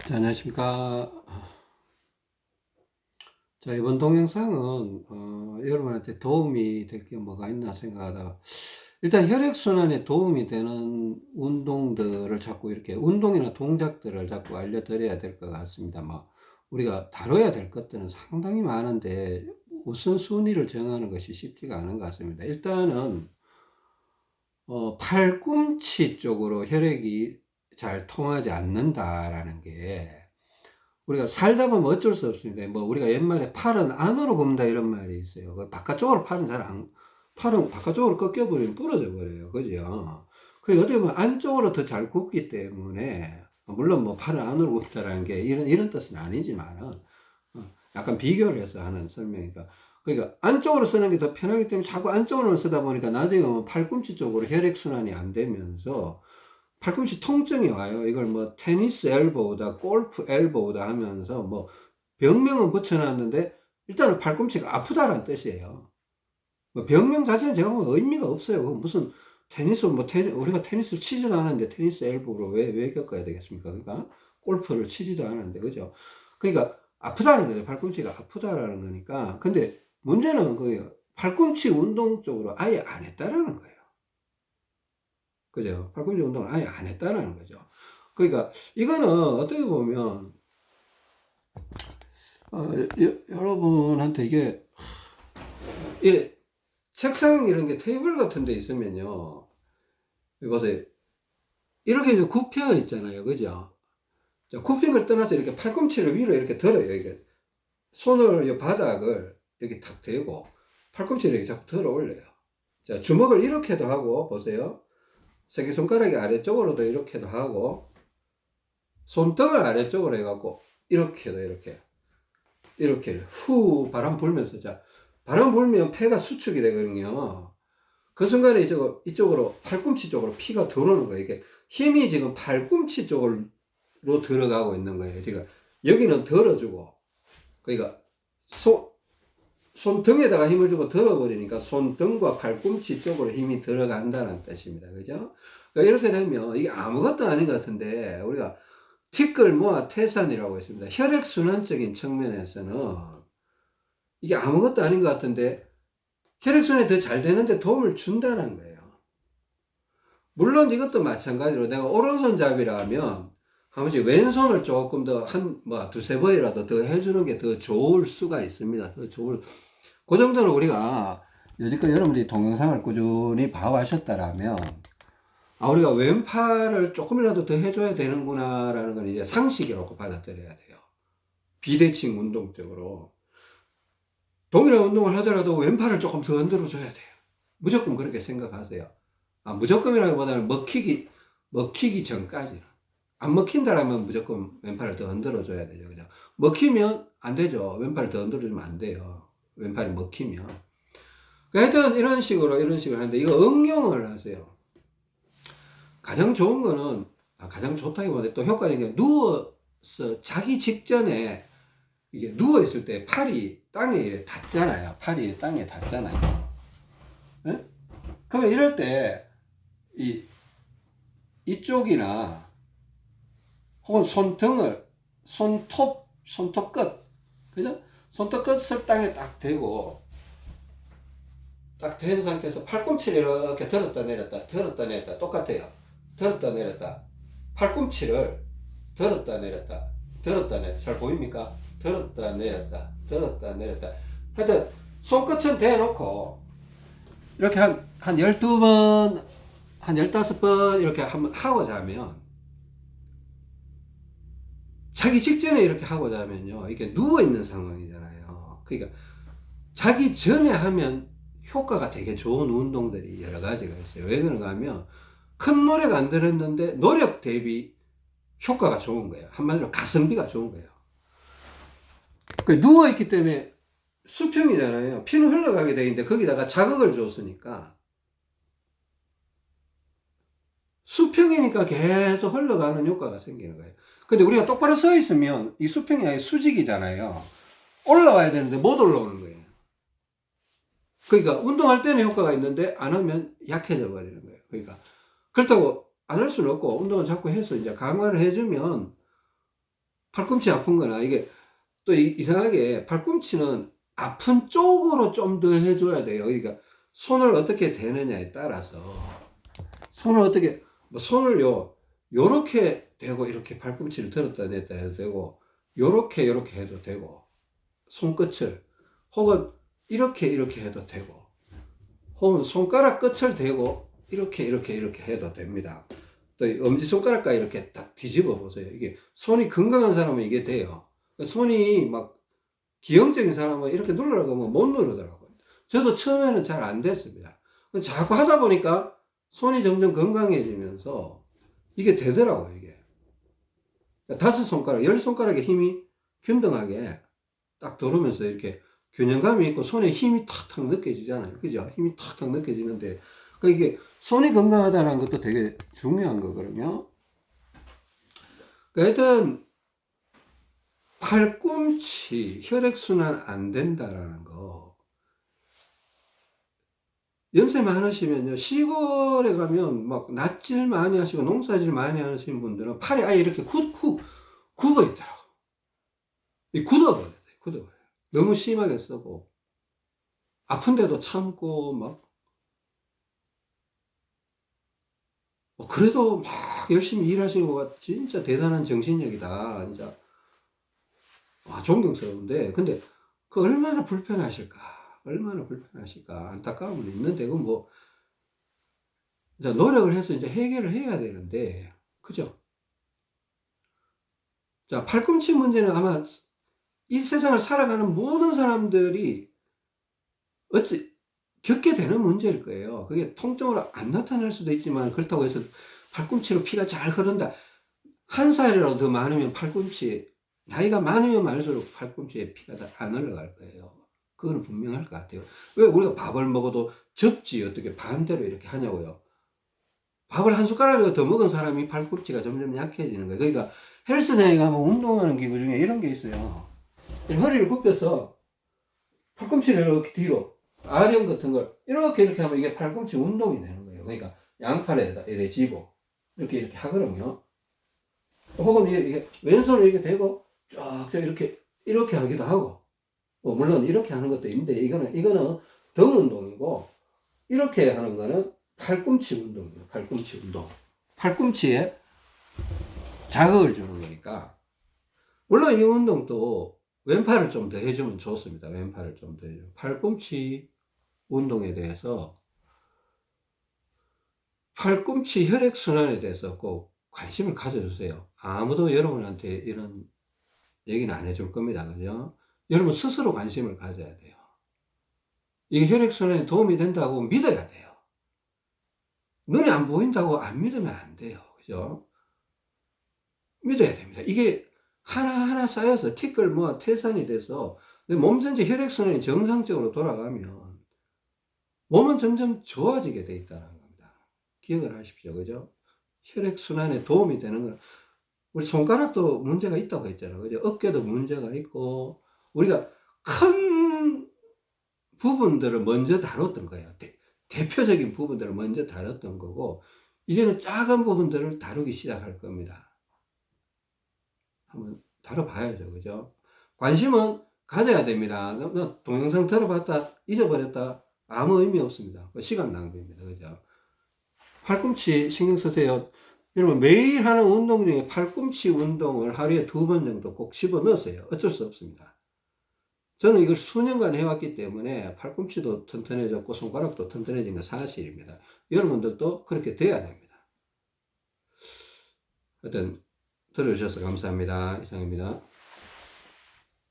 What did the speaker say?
자, 안녕하십니까. 자, 이번 동영상은, 여러분한테 도움이 될 게 뭐가 있나 생각하다가, 일단 혈액순환에 도움이 되는 운동들을 자꾸 이렇게, 운동이나 동작들을 자꾸 알려드려야 될 것 같습니다. 뭐, 우리가 다뤄야 될 것들은 상당히 많은데, 우선순위를 정하는 것이 쉽지가 않은 것 같습니다. 일단은, 팔꿈치 쪽으로 혈액이 잘 통하지 않는다라는 게, 우리가 살다 보면 어쩔 수 없습니다. 뭐 우리가 옛말에 팔은 안으로 굽는다 이런 말이 있어요. 그 바깥쪽으로 팔은 잘 안, 팔은 바깥쪽으로 꺾여버리면 부러져 버려요. 그죠? 그 어떻게 보면 안쪽으로 더 잘 굽기 때문에, 물론 뭐 팔은 안으로 굽다라는 게 이런 뜻은 아니지만은, 약간 비교를 해서 하는 설명이니까. 그러니까 안쪽으로 쓰는 게 더 편하기 때문에 자꾸 안쪽으로 쓰다 보니까 나중에 보면 팔꿈치 쪽으로 혈액순환이 안 되면서 팔꿈치 통증이 와요. 이걸 뭐 테니스 엘보우다, 골프 엘보우다 하면서 뭐 병명은 붙여놨는데 일단은 팔꿈치가 아프다라는 뜻이에요. 뭐 병명 자체는 제가 보면 의미가 없어요. 무슨 테니스 뭐 우리가 테니스를 치지도 않았는데 테니스 엘보로 왜 겪어야 되겠습니까? 그러니까 골프를 치지도 않았는데 그죠? 그러니까 아프다는 거죠. 팔꿈치가 아프다라는 거니까. 근데 문제는 그 팔꿈치 운동 쪽으로 아예 안 했다라는 거예요. 그죠? 팔꿈치 운동을 아예 안 했다라는 거죠. 그러니까 이거는 어떻게 보면 여러분한테 이게 책상 이런 게 테이블 같은 데 있으면요. 이것에 이렇게 이제 굽혀 있잖아요. 그죠? 자, 굽힘을 떠나서 이렇게 팔꿈치를 위로 이렇게 들어요. 이게 손을 이 바닥을 이렇게 탁 대고 팔꿈치를 이렇게 자꾸 들어 올려요. 자, 주먹을 이렇게도 하고 보세요. 새끼손가락이 아래쪽으로도 이렇게도 하고 손등을 아래쪽으로 해갖고 이렇게도 이렇게 후 바람 불면서 자 바람 불면 폐가 수축이 되거든요. 그 순간에 이쪽으로 팔꿈치 쪽으로 피가 들어오는 거예요. 이게 힘이 지금 팔꿈치 쪽으로 들어가고 있는 거예요. 지금 여기는 들어주고 그러니까 손등에다가 힘을 주고 들어버리니까 손등과 팔꿈치 쪽으로 힘이 들어간다는 뜻입니다. 그죠? 그러니까 이렇게 되면 이게 아무것도 아닌 것 같은데 우리가 티끌 모아 태산이라고 있습니다. 혈액순환적인 측면에서는 이게 아무것도 아닌 것 같은데 혈액순환이 더 잘 되는데 도움을 준다는 거예요. 물론 이것도 마찬가지로 내가 오른손잡이라면 한 번씩 왼손을 조금 더 두세 번이라도 더 해주는 게 더 좋을 수가 있습니다. 그 정도는 우리가 여지껏 여러분들이 동영상을 꾸준히 봐와셨다라면 우리가 왼팔을 조금이라도 더 해줘야 되는구나라는 건 이제 상식이라고 받아들여야 돼요. 비대칭 운동적으로. 동일한 운동을 하더라도 왼팔을 조금 더 흔들어 줘야 돼요. 무조건 그렇게 생각하세요. 무조건이라기보다는 먹히기 전까지는. 안 먹힌다라면 무조건 왼팔을 더 흔들어 줘야 되죠. 그죠? 먹히면 안 되죠. 왼팔을 더 흔들어 주면 안 돼요. 왼팔이 먹히면. 하여튼 이런 식으로 하는데 이거 응용을 하세요. 가장 좋은 거는, 가장 좋다기보다 또 효과적인 게 누워서 자기 직전에 이게 누워있을 때 팔이 땅에 닿잖아요. 팔이 땅에 닿잖아요. 네? 그러면 이럴 때, 이쪽이나, 혹은 손톱 끝, 그죠? 손톱 끝을 땅에 딱 대고, 딱 된 상태에서 팔꿈치를 이렇게 들었다 내렸다 똑같아요. 들었다 내렸다. 팔꿈치를 들었다 내렸다. 잘 보입니까? 들었다 내렸다. 하여튼, 손끝은 대놓고, 이렇게 한 12번, 한 15번 이렇게 한번 하고 자면, 자기 직전에 이렇게 하고 자면요. 이렇게 누워있는 상황이잖아요. 그러니까, 자기 전에 하면 효과가 되게 좋은 운동들이 여러 가지가 있어요. 왜 그런가 하면, 큰 노력 안 들었는데, 노력 대비 효과가 좋은 거예요. 한마디로 가성비가 좋은 거예요. 누워있기 때문에 수평이잖아요. 피는 흘러가게 돼 있는데 거기다가 자극을 줬으니까 수평이니까 계속 흘러가는 효과가 생기는 거예요. 근데 우리가 똑바로 서 있으면 이 수평이 아니라 수직이잖아요. 올라와야 되는데 못 올라오는 거예요. 그러니까 운동할 때는 효과가 있는데 안 하면 약해져 버리는 거예요. 그러니까 그렇다고 안 할 수는 없고 운동을 자꾸 해서 이제 강화를 해주면 팔꿈치 아픈 거나 이게 또 이상하게 팔꿈치는 아픈 쪽으로 좀 더 해줘야 돼요. 그러니까 손을 어떻게 대느냐에 따라서 손을 어떻게 뭐 손을요 요렇게 대고 이렇게 팔꿈치를 들었다 냈다 해도 되고 요렇게 해도 되고 손끝을 혹은 이렇게 해도 되고 혹은 손가락 끝을 대고 이렇게 해도 됩니다. 또 엄지손가락까지 이렇게 딱 뒤집어 보세요. 이게 손이 건강한 사람은 이게 돼요. 손이 막 기형적인 사람은 이렇게 누르라고 하면 못 누르더라고요. 저도 처음에는 잘 안 됐습니다. 자꾸 하다 보니까 손이 점점 건강해지면서 이게 되더라고요, 이게. 5손가락, 10손가락의 힘이 균등하게 딱 들어오면서 이렇게 균형감이 있고 손에 힘이 탁탁 느껴지잖아요. 그죠? 힘이 탁탁 느껴지는데, 이게 손이 건강하다는 것도 되게 중요한 거거든요. 하여튼, 팔꿈치 혈액순환 안 된다라는 거. 연세 많으시면요, 시골에 가면 막 낫질 많이 하시고 농사질 많이 하시는 분들은 팔이 아예 이렇게 굽어 있더라고. 굳어버려요. 굳어버려요. 너무 심하게 쓰고, 아픈데도 참고, 막, 그래도 막 열심히 일하시는 거가 진짜 대단한 정신력이다. 진짜. 와, 존경스러운데. 근데 그 얼마나 불편하실까. 얼마나 불편하실까. 안타까움은 있는데, 그 뭐, 이제 노력을 해서 이제 해결을 해야 되는데, 그죠? 자, 팔꿈치 문제는 아마 이 세상을 살아가는 모든 사람들이 어찌 겪게 되는 문제일 거예요. 그게 통증으로 안 나타날 수도 있지만 그렇다고 해서 팔꿈치로 피가 잘 흐른다. 한 살이라도 더 많으면 팔꿈치, 나이가 많으면 많을수록 팔꿈치에 피가 안 흘러갈 거예요. 그거는 분명할 것 같아요. 왜 우리가 밥을 먹어도 접지 어떻게 반대로 이렇게 하냐고요. 밥을 한 숟가락이라도 더 먹은 사람이 팔꿈치가 점점 약해지는 거예요. 그러니까 헬스장에 가면 운동하는 기구 중에 이런 게 있어요. 허리를 굽혀서 팔꿈치를 이렇게 뒤로 아령 같은 걸 이렇게 하면 이게 팔꿈치 운동이 되는 거예요. 그러니까 양팔에다 이렇게 쥐고 이렇게 하거든요. 혹은 이게 왼손을 이렇게 대고 쫙 이렇게 하기도 하고 물론 이렇게 하는 것도 있는데 이거는 등 운동이고 이렇게 하는 거는 팔꿈치 운동이에요. 팔꿈치 운동. 팔꿈치에 자극을 주는 거니까 물론 이 운동도 왼팔을 좀 더 해주면 좋습니다. 왼팔을 좀 더 해주면 팔꿈치 운동에 대해서 팔꿈치 혈액순환에 대해서 꼭 관심을 가져주세요. 아무도 여러분한테 이런 얘기는 안 해줄 겁니다. 그죠? 여러분 스스로 관심을 가져야 돼요. 이게 혈액순환에 도움이 된다고 믿어야 돼요. 눈에 안 보인다고 안 믿으면 안 돼요. 그죠? 믿어야 됩니다. 이게 하나하나 쌓여서 티끌 태산이 돼서 몸 전체 혈액순환이 정상적으로 돌아가면 몸은 점점 좋아지게 돼 있다는 겁니다. 기억을 하십시오. 그죠? 혈액순환에 도움이 되는 건 우리 손가락도 문제가 있다고 했잖아요. 그죠? 어깨도 문제가 있고 우리가 큰 부분들을 먼저 다뤘던 거예요. 대표적인 부분들을 먼저 다뤘던 거고 이제는 작은 부분들을 다루기 시작할 겁니다. 한번 다뤄봐야죠. 그죠? 관심은 가져야 됩니다. 동영상 들어봤다 잊어버렸다 아무 의미 없습니다. 시간 낭비입니다. 그죠? 팔꿈치 신경 쓰세요. 여러분 매일 하는 운동 중에 팔꿈치 운동을 하루에 2번 정도 꼭 집어 넣으세요. 어쩔 수 없습니다. 저는 이걸 수년간 해왔기 때문에 팔꿈치도 튼튼해졌고 손가락도 튼튼해진 건 사실입니다. 여러분들도 그렇게 돼야 됩니다. 하여튼 들어주셔서 감사합니다. 이상입니다.